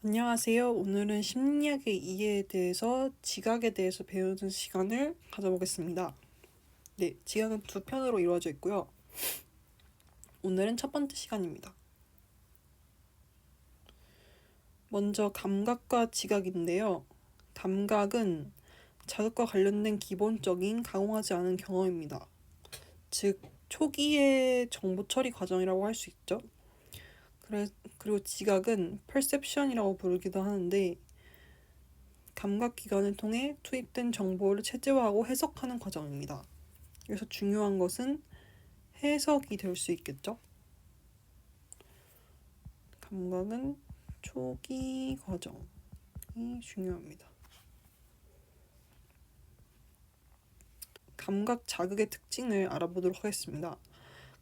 안녕하세요. 오늘은 심리학의 이해에 대해서 지각에 대해서 배우는 시간을 가져보겠습니다. 네, 지각은 두 편으로 이루어져 있고요. 오늘은 첫 번째 시간입니다. 먼저 감각과 지각인데요. 감각은 자극과 관련된 기본적인 강화하지 않은 경험입니다. 즉, 초기의 정보 처리 과정이라고 할 수 있죠. 그리고 지각은 perception이라고 부르기도 하는데 감각기관을 통해 투입된 정보를 체제화하고 해석하는 과정입니다. 그래서 중요한 것은 해석이 될 수 있겠죠. 감각은 초기 과정이 중요합니다. 감각 자극의 특징을 알아보도록 하겠습니다.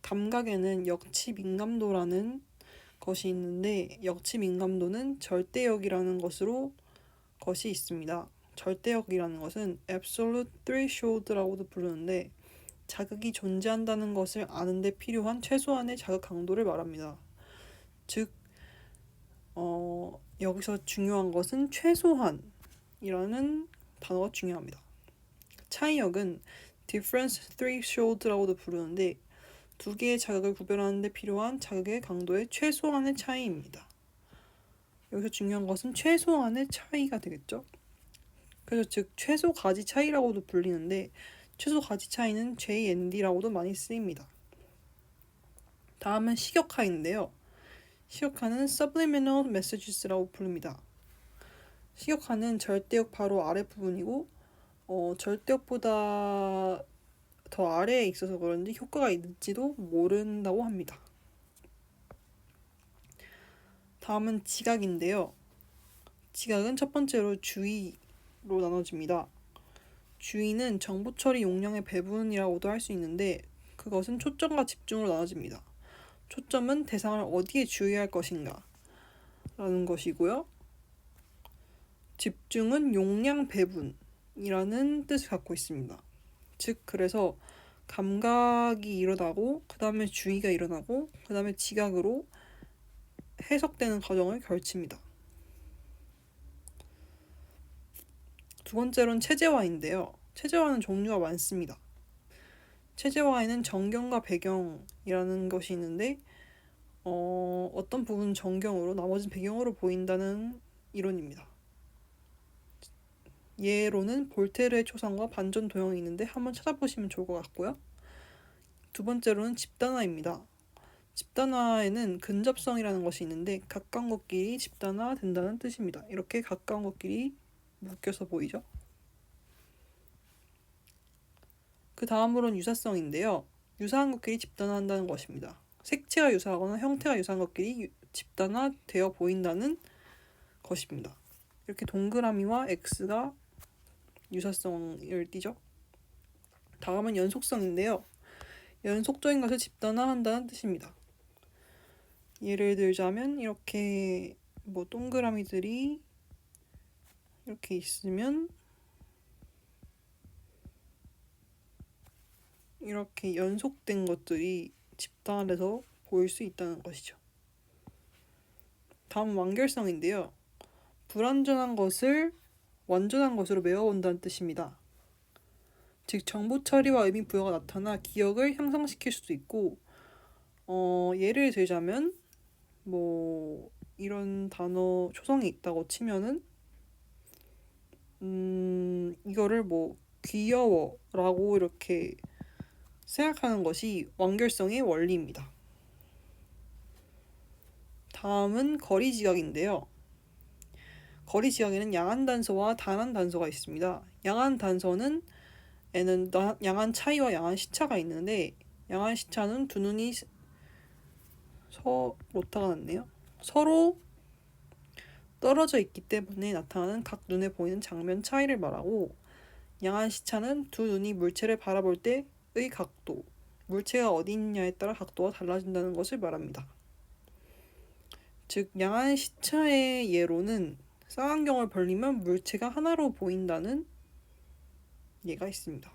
감각에는 역치 민감도라는 것이 있는데 역치 민감도는 절대역이라는 것이 있습니다. 절대역이라는 것은 absolute threshold라고도 부르는데 자극이 존재한다는 것을 아는 데 필요한 최소한의 자극 강도를 말합니다. 즉, 여기서 중요한 것은 최소한이라는 단어가 중요합니다. 차이역은 difference threshold라고도 부르는데 두 개의 자극을 구별하는 데 필요한 자극의 강도의 최소한의 차이입니다. 여기서 중요한 것은 최소한의 차이가 되겠죠. 그래서 즉 최소 가지 차이라고도 불리는데 최소 가지 차이는 JND라고도 많이 쓰입니다. 다음은 식역하인데요. 식역하는 subliminal messages라고 부릅니다. 식역하는 절대역 바로 아랫부분이고 절대역보다 더 아래에 있어서 그런지 효과가 있을지도 모른다고 합니다. 다음은 지각인데요. 지각은 첫 번째로 주의로 나눠집니다. 주의는 정보 처리 용량의 배분이라고도 할 수 있는데 그것은 초점과 집중으로 나눠집니다. 초점은 대상을 어디에 주의할 것인가 라는 것이고요. 집중은 용량 배분이라는 뜻을 갖고 있습니다. 즉 그래서 감각이 일어나고 그 다음에 주의가 일어나고 그 다음에 지각으로 해석되는 과정을 걸칩니다. 두 번째로는 체제화인데요. 체제화는 종류가 많습니다. 체제화에는 정경과 배경이라는 것이 있는데 어떤 부분은 정경으로 나머지는 배경으로 보인다는 이론입니다. 예로는 볼테르의 초상과 반전 도형이 있는데 한번 찾아보시면 좋을 것 같고요. 두 번째로는 집단화입니다. 집단화에는 근접성이라는 것이 있는데 가까운 것끼리 집단화된다는 뜻입니다. 이렇게 가까운 것끼리 묶여서 보이죠. 그 다음으로는 유사성인데요. 유사한 것끼리 집단화한다는 것입니다. 색채가 유사하거나 형태가 유사한 것끼리 집단화되어 보인다는 것입니다. 이렇게 동그라미와 X가 유사성을 띠죠. 다음은 연속성인데요. 연속적인 것을 집단화한다는 뜻입니다. 예를 들자면 이렇게 동그라미들이 이렇게 있으면 이렇게 연속된 것들이 집단화돼서 보일 수 있다는 것이죠. 다음은 완결성인데요. 불완전한 것을 완전한 것으로 메워본다는 뜻입니다. 즉 정보 처리와 의미 부여가 나타나 기억을 향상시킬 수도 있고 예를 들자면 이런 단어 초성이 있다고 치면은 이거를 귀여워라고 이렇게 생각하는 것이 완결성의 원리입니다. 다음은 거리 지각인데요. 거리 지각에는 양한 단서와 단한 단서가 있습니다. 양한 단서는 에는 양한 차이와 양한 시차가 있는데 양한 시차는 두 눈이 오타가 났네요. 서로 떨어져 있기 때문에 나타나는 각 눈에 보이는 장면 차이를 말하고 양한 시차는 두 눈이 물체를 바라볼 때의 각도, 물체가 어디 있냐에 따라 각도가 달라진다는 것을 말합니다. 즉 양한 시차의 예로는 쌍안경을 벌리면 물체가 하나로 보인다는 예가 있습니다.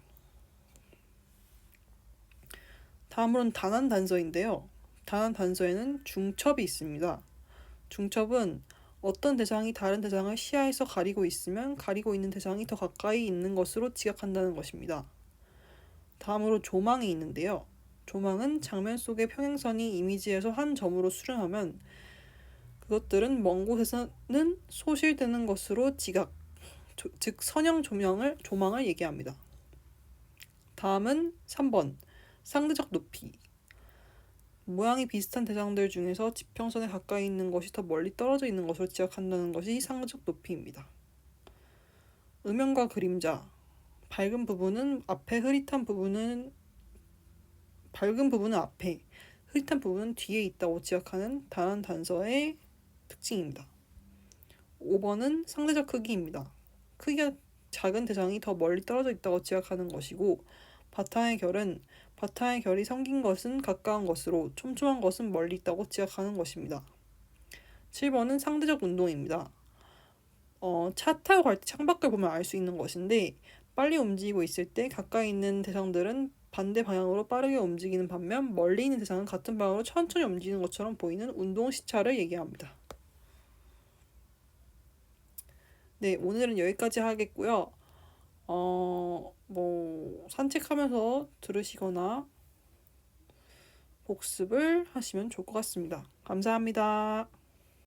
다음으로는 단한 단서인데요. 단한 단서에는 중첩이 있습니다. 중첩은 어떤 대상이 다른 대상을 시야에서 가리고 있으면 가리고 있는 대상이 더 가까이 있는 것으로 지각한다는 것입니다. 다음으로 조망이 있는데요. 조망은 장면 속의 평행선이 이미지에서 한 점으로 수렴하면 그것들은 먼 곳에서는 소실되는 것으로 지각, 즉 선형 조망을 얘기합니다. 다음은 3번 상대적 높이. 모양이 비슷한 대상들 중에서 지평선에 가까이 있는 것이 더 멀리 떨어져 있는 것으로 지각한다는 것이 상대적 높이입니다. 음영과 그림자. 밝은 부분은 앞에, 흐릿한 부분은 앞에, 흐릿한 부분은 뒤에 있다고 지각하는 단한 단서의 특징입니다. 5번은 상대적 크기입니다. 크기가 작은 대상이 더 멀리 떨어져 있다고 지각하는 것이고, 바탕의 결이 생긴 것은 가까운 것으로, 촘촘한 것은 멀리 있다고 지각하는 것입니다. 7번은 상대적 운동입니다. 차 타고 갈 때 창밖을 보면 알 수 있는 것인데, 빨리 움직이고 있을 때 가까이 있는 대상들은 반대 방향으로 빠르게 움직이는 반면 멀리 있는 대상은 같은 방향으로 천천히 움직이는 것처럼 보이는 운동 시차를 얘기합니다. 네, 오늘은 여기까지 하겠고요. 산책하면서 들으시거나 복습을 하시면 좋을 것 같습니다. 감사합니다.